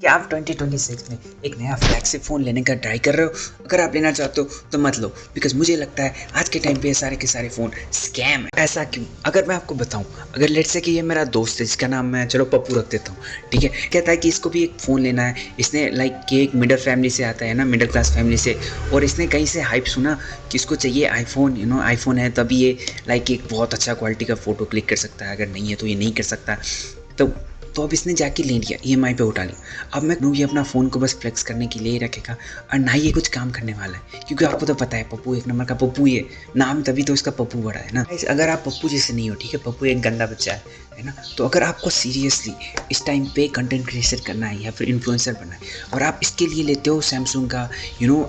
क्या आप 2026 में एक नया फ्लैगशिप फ़ोन लेने का ट्राई कर रहे हो? अगर आप लेना चाहते हो तो मत लो, बिकॉज़ मुझे लगता है आज के टाइम पे ये सारे के सारे फ़ोन स्कैम है। ऐसा क्यों? अगर मैं आपको बताऊँ, अगर लेट्स से कि ये मेरा दोस्त है जिसका नाम मैं चलो पप्पू रख देता हूँ, ठीक है? कहता है कि इसको भी एक फ़ोन लेना है। इसने लाइक कि एक मिडल फैमिली से आता है ना, मिडल क्लास फैमिली से, और इसने कहीं से हाइप सुना कि इसको चाहिए आईफ़ोन, आईफ़ोन है तभी ये लाइक एक बहुत अच्छा क्वालिटी का फ़ोटो क्लिक कर सकता है, अगर नहीं है तो ये नहीं कर सकता। तो तो अब इसने जाके ले लिया, ईएमआई पे उठा लिया। अब मैं कहूँ ये अपना फ़ोन को बस फ्लेक्स करने के लिए ही रखेगा और ना ही ये कुछ काम करने वाला है, क्योंकि आपको तो पता है पप्पू एक नंबर का पप्पू ही है, नाम तभी तो इसका पप्पू बड़ा है ना। अगर आप पप्पू जैसे नहीं हो, ठीक है, पप्पू एक गंदा बच्चा है ना, तो अगर आपको सीरियसली इस टाइम पे कंटेंट क्रिएटर करना है या फिर इन्फ्लुएंसर बनना है और आप इसके लिए लेते हो सैमसंग का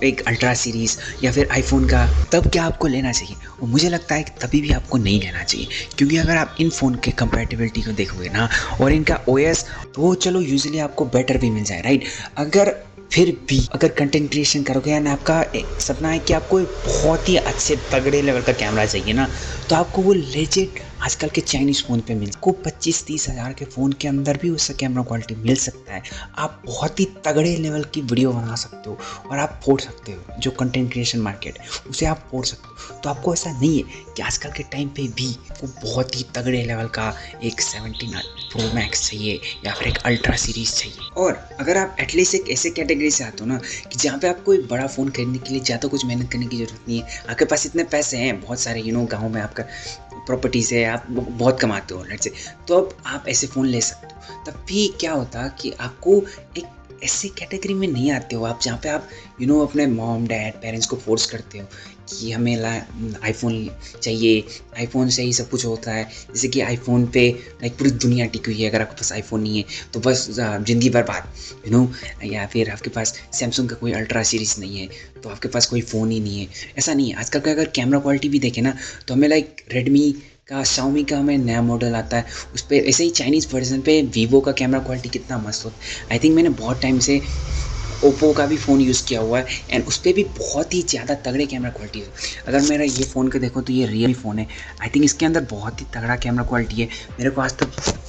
एक अल्ट्रा सीरीज़ या फिर आईफोन का, तब क्या आपको लेना चाहिए? और मुझे लगता है कि तभी भी आपको नहीं लेना चाहिए, क्योंकि अगर आप इन फ़ोन के कंपैटिबिलिटी को देखोगे ना और इनका ओएस, तो चलो यूजुअली आपको बेटर भी मिल जाए, राइट? अगर फिर भी अगर कंटेंट क्रिएशन करोगे एंड आपका एक सपना है कि आपको एक बहुत ही अच्छे तगड़े लेवल का कैमरा चाहिए ना, तो आपको वो लेजिट आजकल के चाइनीज़ फ़ोन पे मिल को 25-30 हज़ार के फ़ोन के अंदर भी उससे कैमरा क्वालिटी मिल सकता है। आप बहुत ही तगड़े लेवल की वीडियो बना सकते हो और आप फोड़ सकते हो, जो कंटेंट क्रिएशन मार्केट है उसे आप फोड़ सकते हो। तो आपको ऐसा नहीं है कि आजकल के टाइम पे भी को बहुत ही तगड़े लेवल का एक 17 प्रो मैक्स चाहिए या फिर एक अल्ट्रा सीरीज़ चाहिए। और अगर आप एटलीस्ट एक ऐसे कैटेगरी से आते हो ना कि जहाँ पे आपको एक बड़ा फ़ोन खरीदने के लिए ज़्यादा कुछ मेहनत करने की ज़रूरत नहीं है, आपके पास इतने पैसे हैं, बहुत सारे गाँव में आपका प्रॉपर्टीज़ है, आप बहुत कमाते हो लेट्स से, तो अब आप ऐसे फ़ोन ले सकते हो। तब भी क्या होता कि आपको एक ऐसी कैटेगरी में नहीं आते हो आप जहाँ पे आप अपने मॉम डैड पेरेंट्स को फोर्स करते हो कि हमें आईफोन चाहिए, आईफोन से ही सब कुछ होता है। जैसे कि आईफोन पे लाइक पूरी दुनिया टिकी हुई है, अगर आपके पास आईफोन नहीं है तो बस ज़िंदगी बर्बाद, या फिर आपके पास सैमसंग का कोई अल्ट्रा सीरीज़ नहीं है तो आपके पास कोई फ़ोन ही नहीं है। ऐसा नहीं है। आजकल का अगर कैमरा क्वालिटी भी देखें ना, तो हमें लाइक रेडमी का, शाओमी का हमें नया मॉडल आता है, उस पर ऐसे ही चाइनीज़ वर्जन पे वीवो का कैमरा क्वालिटी कितना मस्त होता है। आई थिंक मैंने बहुत टाइम से ओप्पो का भी फ़ोन यूज़ किया हुआ है एंड उस पर भी बहुत ही ज़्यादा तगड़े कैमरा क्वालिटी है। अगर मेरा ये फ़ोन के देखो तो ये रियलमी फ़ोन है, आई थिंक इसके अंदर बहुत ही तगड़ा कैमरा क्वालिटी है। मेरे को आज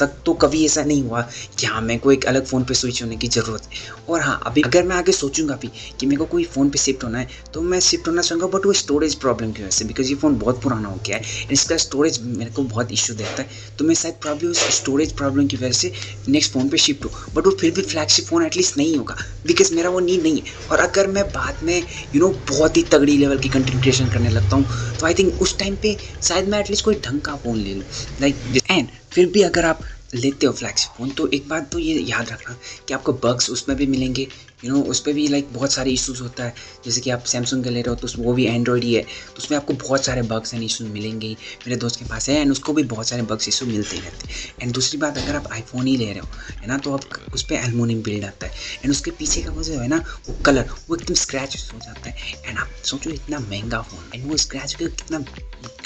तक तो कभी ऐसा नहीं हुआ कि हाँ मेरे को एक अलग फ़ोन पे स्विच होने की ज़रूरत है। और हाँ, अभी अगर मैं आगे सोचूंगा भी कि मेरे को कोई फ़ोन पे शिफ्ट होना है तो मैं शिफ्ट होना चाहूँगा, बट वो स्टोरेज प्रॉब्लम की वजह से, बिकॉज ये फ़ोन बहुत पुराना हो गया है, इसका स्टोरेज मेरे को बहुत इशू देता है। तो मैं शायद प्रॉब्लम उस स्टोरेज प्रॉब्लम की वजह से नेक्स्ट फ़ोन पे शिफ्ट हो, बट वो फिर भी फ्लैगशिप फ़ोन एटलीस्ट नहीं होगा, बिकॉज मेरा वो नीड नहीं है। और अगर मैं बाद में बहुत ही तगड़ी लेवल की कंटेंट क्रिएशन करने लगता हूँ, तो आई थिंक उस टाइम पे शायद मैं एटलीस्ट कोई ढंग का फ़ोन ले लूँ, लाइक एंड फिर भी अगर आप लेते हो फ्लैगशिप फ़ोन तो एक बात तो ये याद रखना कि आपको बग्स उसमें भी मिलेंगे, उस पर भी लाइक बहुत सारे इश्यूज़ होता है। जैसे कि आप सैमसंग का ले रहे हो तो वो भी एंड्रॉयड ही है, तो उसमें आपको बहुत सारे बग्स एंड इशूज़ मिलेंगे ही। मेरे दोस्त के पास है एंड उसको भी बहुत सारे बग्स इशू मिलते ही रहते हैं। एंड दूसरी बात, अगर आप आईफोन ही ले रहे हो है ना, तो आप उस पर एल्युमिनियम बिल्ड आता है एंड उसके पीछे का वो जो है ना, वो कलर वो एकदम स्क्रैच हो जाता है। एंड आप सोचो इतना महंगा फ़ोन एंड वो स्क्रैच के कितना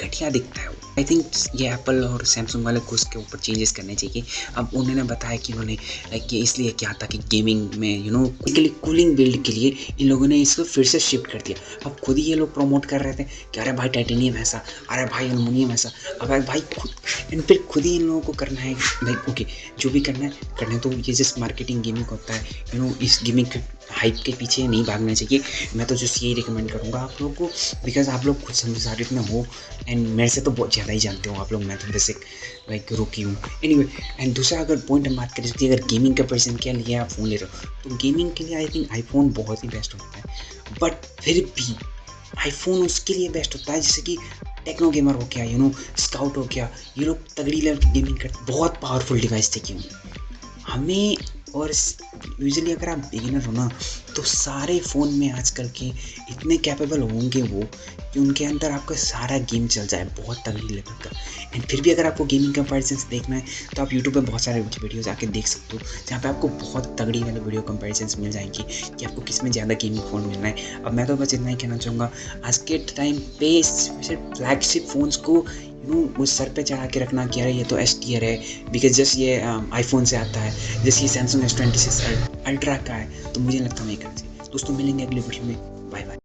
घटिया दिखता है वो। आई थिंक ये एप्पल और सैमसंग वाले को उसके ऊपर चेंजेस करने चाहिए। अब उन्होंने बताया कि उन्होंने लाइक ये इसलिए क्या था कि गेमिंग में कूलिंग बिल्ड के लिए इन लोगों ने इसको फिर से शिफ्ट कर दिया। अब खुद ही ये लोग प्रमोट कर रहे थे कि अरे भाई टाइटेनियम ऐसा, अरे भाई एल्युमिनियम ऐसा। अब अरे भाई फिर खुद ही इन लोगों को करना है लाइक ओके, जो भी करना है करने, तो ये जस्ट मार्केटिंग गेमिंग होता है। इस गेमिंग के हाइप के पीछे नहीं भागना चाहिए। मैं तो जस्ट यही रिकमेंड करूँगा आप लोगों को, बिकॉज आप लोग खुद समझदारी में हो एंड मेरे से तो बहुत ज़्यादा ही जानते हो आप लोग। मैं तो बेसिक लाइक रुकी हूँ एनीवे। एंड दूसरा अगर पॉइंट हम बात करें कि अगर गेमिंग का पर्सन क्या लिए आप फ़ोन ले रहे हो, तो गेमिंग के लिए आई थिंक आईफोन बहुत ही बेस्ट होता है। बट फिर भी आईफोन उसके लिए बेस्ट होता है जैसे कि टेक्नो गेमर हो गया, स्काउट हो गया, ये लोग तगड़ी लेवल की गेमिंग करते, बहुत पावरफुल डिवाइस चाहिए हमें। और यूजुअली अगर आप बिगिनर हो ना, तो सारे फ़ोन में आजकल के इतने कैपेबल होंगे वो कि उनके अंदर आपका सारा गेम चल जाए बहुत तगड़ी लेवल का। एंड फिर भी अगर आपको गेमिंग कंपैरिजंस देखना है तो आप यूट्यूब पे बहुत सारे वीडियोस आके देख सकते हो, जहाँ पे आपको बहुत तगड़ी वाले वीडियो कंपैरिजंस मिल जाएंगी कि आपको किस में ज़्यादा गेमिंग फ़ोन मिलना है। अब मैं तो बस इतना ही कहना चाहूँगा, आज के टाइम पे सिर्फ फ्लैगशिप फ़ोन्स को वो सर पे चढ़ा के रखना कि अरे ये तो एस टीयर है, बिकॉज जस्ट ये आईफोन से आता है, जैसे ये सैमसंग S26 अल्ट्रा का है, तो मुझे लगता है नहीं करना चाहिए। दोस्तों मिलेंगे अगले वीडियो में, बाय बाय।